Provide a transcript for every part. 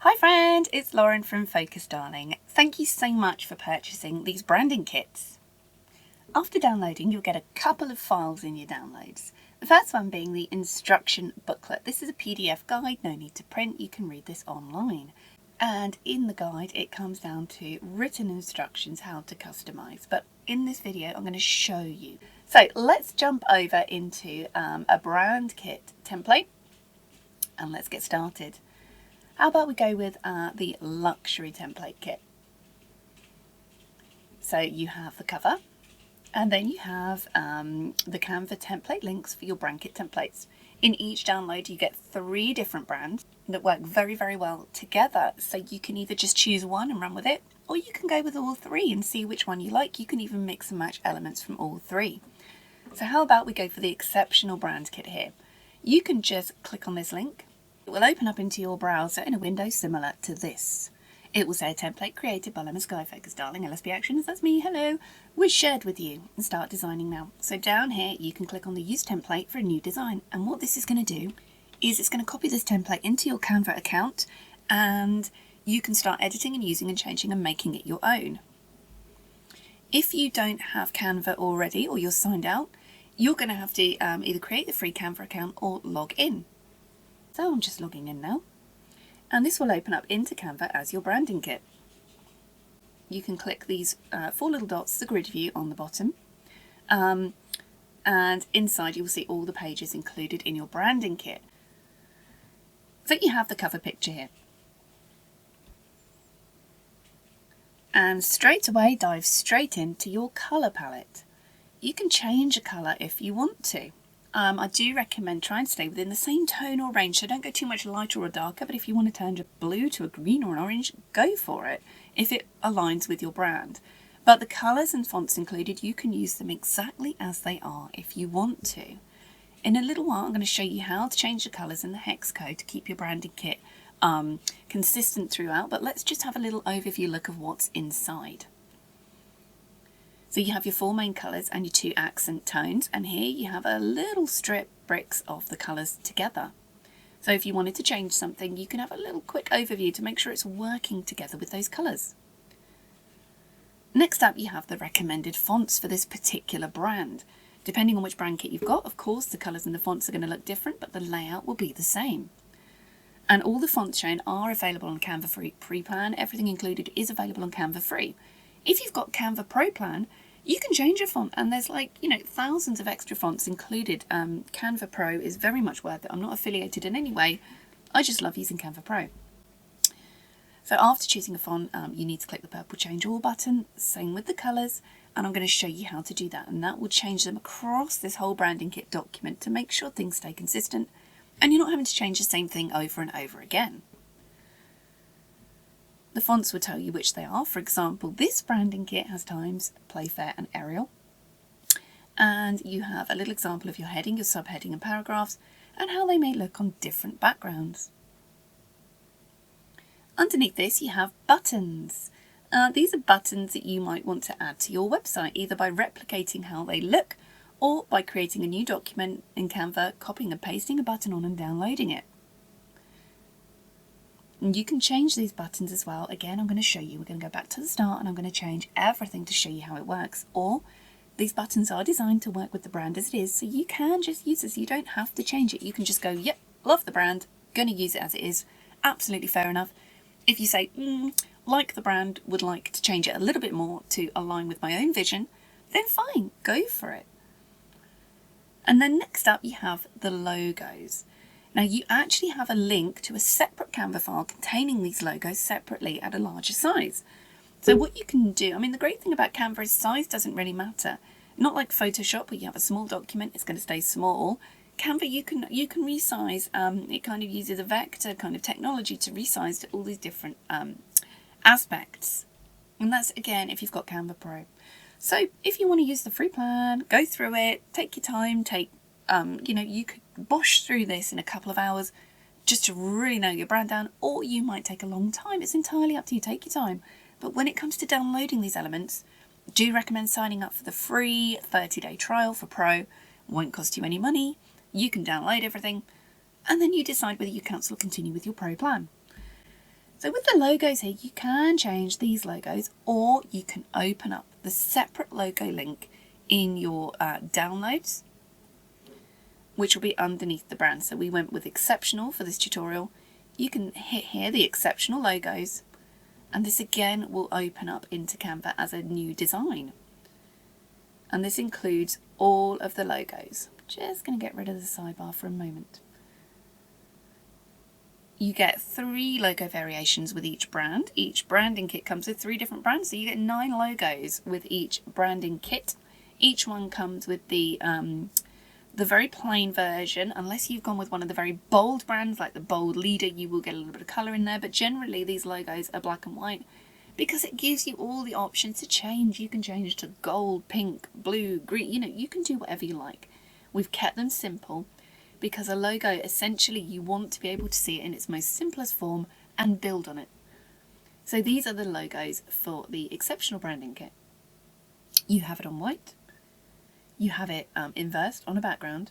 Hi friend, it's Lauren from Focus Darling. Thank you so much for purchasing these branding kits. After downloading, you'll get a couple of files in your downloads. The first one being the instruction booklet. This is a PDF guide, no need to print, you can read this online. And in the guide it comes down to written instructions how to customize, but in this video I'm going to show you. So let's jump over into a brand kit template and let's get started. How about we go with the luxury template kit? So you have the cover, and then you have the Canva template links for your brand kit templates. In each download you get 3 different brands that work very, very well together. So you can either just choose one and run with it, or you can go with all 3 and see which one you like. You can even mix and match elements from all 3. So how about we go for the exceptional brand kit here? You can just click on this link. It will open up into your browser in a window similar to this. It will say a template created by Lemon Sky Focus Darling, LSP Actions, that's me, hello, was shared with you, and start designing now. So down here you can click on the use template for a new design, and what this is going to do is it's going to copy this template into your Canva account, and you can start editing and using and changing and making it your own. If you don't have Canva already or you're signed out, you're going to have to either create the free Canva account or log in. So I'm just logging in now, and this will open up into Canva as your branding kit. You can click these 4 little dots, the grid view on the bottom, and inside you will see all the pages included in your branding kit. So you have the cover picture here. And straight away dive straight into your colour palette. You can change a colour if you want to. I do recommend try and stay within the same tone or range, so don't go too much lighter or darker, but if you want to turn a blue to a green or an orange, go for it if it aligns with your brand. But the colours and fonts included, you can use them exactly as they are if you want to. In a little while I'm going to show you how to change the colours in the hex code to keep your branding kit consistent throughout, but let's just have a little overview look of what's inside. So you have your 4 main colours and your 2 accent tones, and here you have a little strip bricks of the colours together. So if you wanted to change something, you can have a little quick overview to make sure it's working together with those colours. Next up you have the recommended fonts for this particular brand. Depending on which brand kit you've got, of course the colours and the fonts are going to look different, but the layout will be the same. And all the fonts shown are available on Canva Free Plan. Everything included is available on Canva Free. If you've got Canva Pro Plan, you can change your font, and there's thousands of extra fonts included. Canva Pro is very much worth it. I'm not affiliated in any way. I just love using Canva Pro. So after choosing a font, you need to click the purple Change All button. Same with the colours, and I'm going to show you how to do that. And that will change them across this whole branding kit document to make sure things stay consistent, and you're not having to change the same thing over and over again. The fonts will tell you which they are. For example, this branding kit has Times, Playfair and Arial. And you have a little example of your heading, your subheading and paragraphs, and how they may look on different backgrounds. Underneath this you have buttons. These are buttons that you might want to add to your website, either by replicating how they look or by creating a new document in Canva, copying and pasting a button on and downloading it. And you can change these buttons as well. Again, I'm going to show you. We're going to go back to the start and I'm going to change everything to show you how it works. Or these buttons are designed to work with the brand as it is, so you can just use this. You don't have to change it. You can just go, yep, love the brand, going to use it as it is. Absolutely fair enough. If you say, like the brand, would like to change it a little bit more to align with my own vision, then fine, go for it. And then next up you have the logos. Now you actually have a link to a separate Canva file containing these logos separately at a larger size. So what you can do, the great thing about Canva is size doesn't really matter. Not like Photoshop where you have a small document, it's going to stay small. Canva you can resize. It kind of uses a vector kind of technology to resize to all these different aspects. And that's again if you've got Canva Pro. So if you want to use the free plan, go through it, take your time, you could bosh through this in a couple of hours just to really know your brand down, or you might take a long time. It's entirely up to you, take your time. But when it comes to downloading these elements, do recommend signing up for the free 30-day trial for Pro. It won't cost you any money. You can download everything, and then you decide whether you cancel or continue with your Pro plan. So with the logos here, you can change these logos, or you can open up the separate logo link in your downloads, which will be underneath the brand. So we went with exceptional for this tutorial. You can hit here the exceptional logos, and this again will open up into Canva as a new design. And this includes all of the logos. Just going to get rid of the sidebar for a moment. You get 3 logo variations with each brand. Each branding kit comes with 3 different brands, so you get 9 logos with each branding kit. Each one comes with the very plain version. Unless you've gone with one of the very bold brands like the Bold Leader, you will get a little bit of colour in there, but generally these logos are black and white because it gives you all the options to change. You can change to gold, pink, blue, green, you can do whatever you like. We've kept them simple because a logo, essentially, you want to be able to see it in its most simplest form and build on it. So these are the logos for the exceptional branding kit. You have it on white, you have it inversed on a background,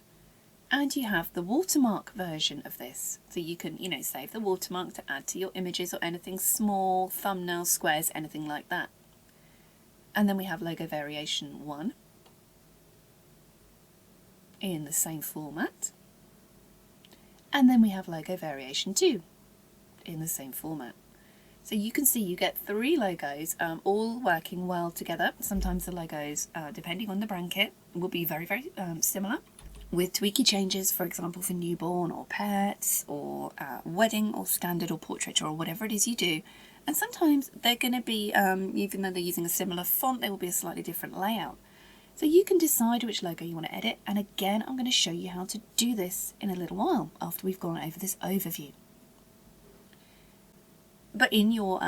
and you have the watermark version of this. So you can, save the watermark to add to your images or anything small, thumbnails, squares, anything like that. And then we have logo variation 1 in the same format. And then we have logo variation 2 in the same format. So you can see you get 3 logos all working well together. Sometimes the logos, depending on the brand kit, will be very, very similar with tweaky changes, for example, for newborn or pets or wedding or standard or portrait or whatever it is you do. And sometimes they're going to be, even though they're using a similar font, they will be a slightly different layout. So you can decide which logo you want to edit, and again I'm going to show you how to do this in a little while after we've gone over this overview. But in your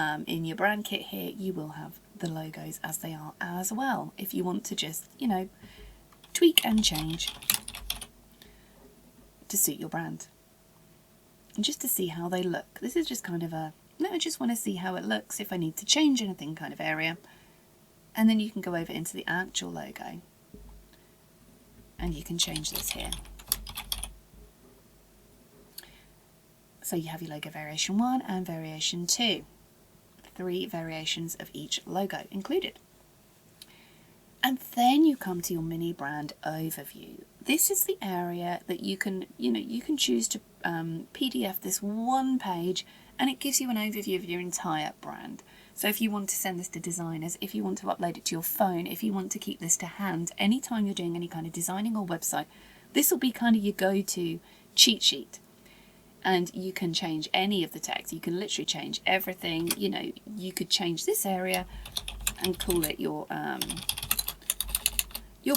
brand kit here, you will have the logos as they are as well, if you want to just, tweak and change to suit your brand. And just to see how they look. This is just kind of I just want to see how it looks, if I need to change anything kind of area. And then you can go over into the actual logo and you can change this here. So you have your logo variation 1 and variation 2. 3 variations of each logo included. And then you come to your mini brand overview. This is the area that you can choose to PDF this one page, and it gives you an overview of your entire brand. So if you want to send this to designers, if you want to upload it to your phone, if you want to keep this to hand, anytime you're doing any kind of designing or website, this will be kind of your go-to cheat sheet. And you can change any of the text. You can literally change everything. You could change this area and call it your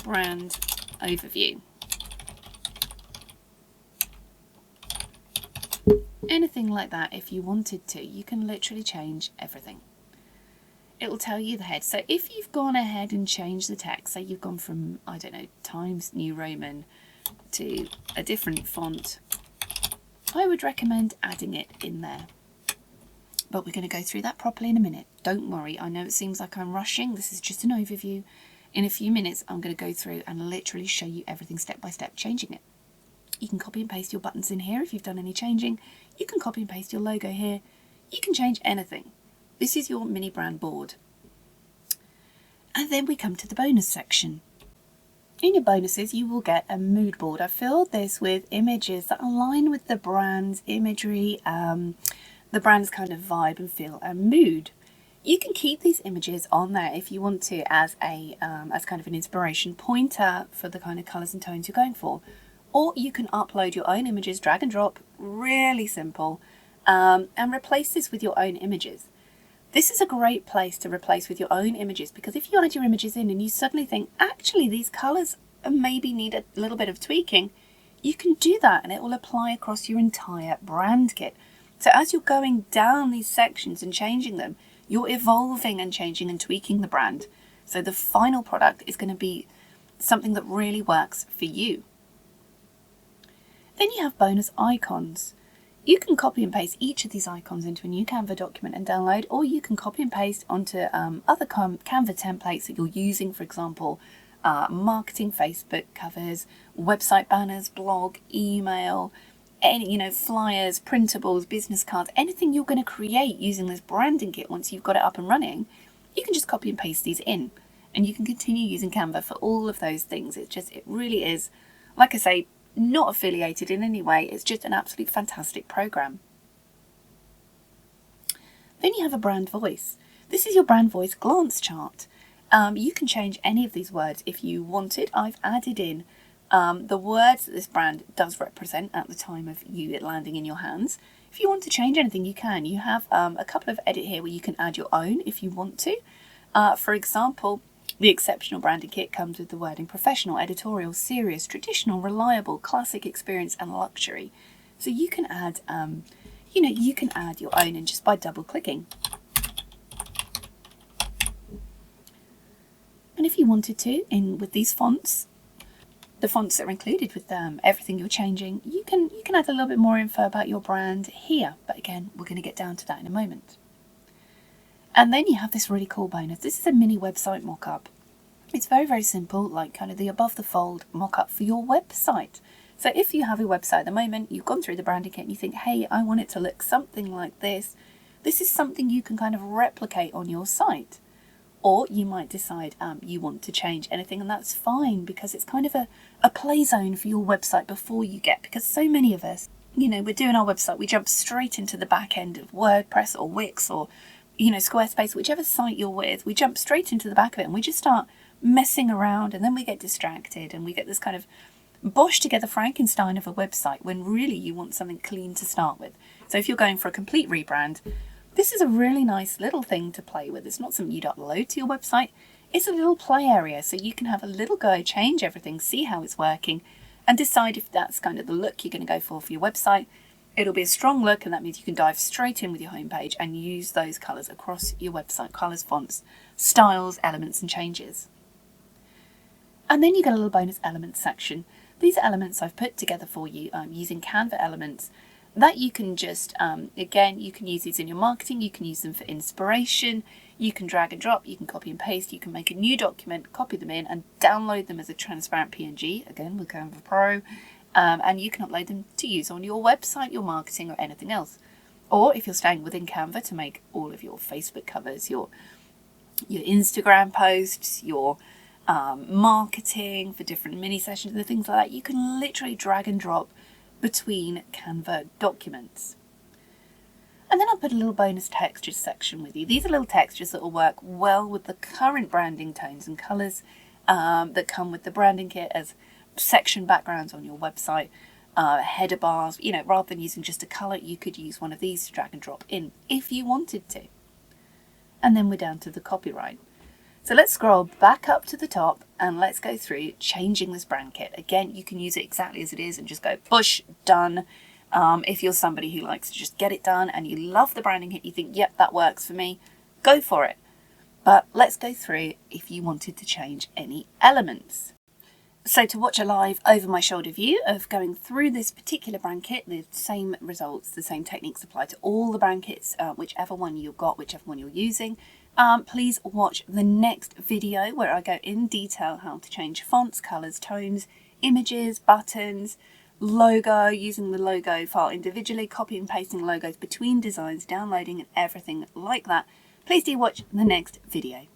brand overview. Anything like that, if you wanted to, you can literally change everything. It will tell you the head. So if you've gone ahead and changed the text, say you've gone from, I don't know, Times New Roman to a different font, I would recommend adding it in there. But we're going to go through that properly in a minute. Don't worry, I know it seems like I'm rushing. This is just an overview. In a few minutes, I'm going to go through and literally show you everything step by step, changing it. You can copy and paste your buttons in here if you've done any changing. You can copy and paste your logo here. You can change anything. This is your mini brand board. And then we come to the bonus section. In your bonuses, you will get a mood board. I filled this with images that align with the brand's imagery, the brand's kind of vibe and feel and mood. You can keep these images on there if you want to as kind of an inspiration pointer for the kind of colours and tones you're going for. Or you can upload your own images, drag and drop, really simple, and replace this with your own images. This is a great place to replace with your own images, because if you add your images in and you suddenly think, actually these colours maybe need a little bit of tweaking, you can do that and it will apply across your entire brand kit. So as you're going down these sections and changing them, you're evolving and changing and tweaking the brand. So the final product is going to be something that really works for you. Then you have bonus icons. You can copy and paste each of these icons into a new Canva document and download, or you can copy and paste onto other Canva templates that you're using, for example, marketing, Facebook covers, website banners, blog, email, any, flyers, printables, business cards, anything you're going to create using this branding kit once you've got it up and running, you can just copy and paste these in. And you can continue using Canva for all of those things. It really is, like I say, not affiliated in any way. It's just an absolute fantastic program. Then you have a brand voice. This is your brand voice glance chart. You can change any of these words if you wanted. I've added in the words that this brand does represent at the time of you it landing in your hands. If you want to change anything, you can. You have a couple of edit here where you can add your own if you want to. For example, the exceptional branding kit comes with the wording professional, editorial, serious, traditional, reliable, classic, experience, and luxury. So you can add, you can add your own, and just by double clicking. And if you wanted to, with these fonts, the fonts that are included with everything you're changing, you can add a little bit more info about your brand here. But again, we're going to get down to that in a moment. And then you have this really cool bonus. This is a mini website mock-up. It's very, very simple, like kind of the above the fold mock-up for your website. So if you have a website at the moment, you've gone through the branding kit and you think, hey, I want it to look something like this. This is something you can kind of replicate on your site. Or you might decide you want to change anything, and that's fine, because it's kind of a play zone for your website before you get, because so many of us, we're doing our website, we jump straight into the back end of WordPress or Wix or, Squarespace, whichever site you're with, we jump straight into the back of it and we just start messing around, and then we get distracted and we get this kind of bosh together Frankenstein of a website when really you want something clean to start with. So if you're going for a complete rebrand, this is a really nice little thing to play with. It's not something you'd upload to your website. It's a little play area, so you can have a little go, change everything, see how it's working, and decide if that's kind of the look you're going to go for your website. It'll be a strong look, and that means you can dive straight in with your homepage and use those colours across your website. Colours, fonts, styles, elements, and changes. And then you get a little bonus elements section. These elements I've put together for you using Canva elements that you can just, again, you can use these in your marketing, you can use them for inspiration, you can drag and drop, you can copy and paste, you can make a new document, copy them in and download them as a transparent PNG, again with Canva Pro, and you can upload them to use on your website, your marketing, or anything else. Or if you're staying within Canva, to make all of your Facebook covers, your Instagram posts, your marketing for different mini sessions and things like that, you can literally drag and drop between Canva documents. And then I'll put a little bonus textures section with you. These are little textures that will work well with the current branding tones and colours that come with the branding kit as section backgrounds on your website, header bars. Rather than using just a colour, you could use one of these to drag and drop in if you wanted to. And then we're down to the copyright. So let's scroll back up to the top and let's go through changing this brand kit. Again, you can use it exactly as it is and just go push, done. If you're somebody who likes to just get it done and you love the branding kit, you think, yep, that works for me, go for it. But let's go through if you wanted to change any elements. So to watch a live over my shoulder view of going through this particular brand kit, the same results, the same techniques apply to all the brand kits, whichever one you've got, whichever one you're using. Please watch the next video where I go in detail how to change fonts, colours, tones, images, buttons, logo, using the logo file individually, copy and pasting logos between designs, downloading and everything like that. Please do watch the next video.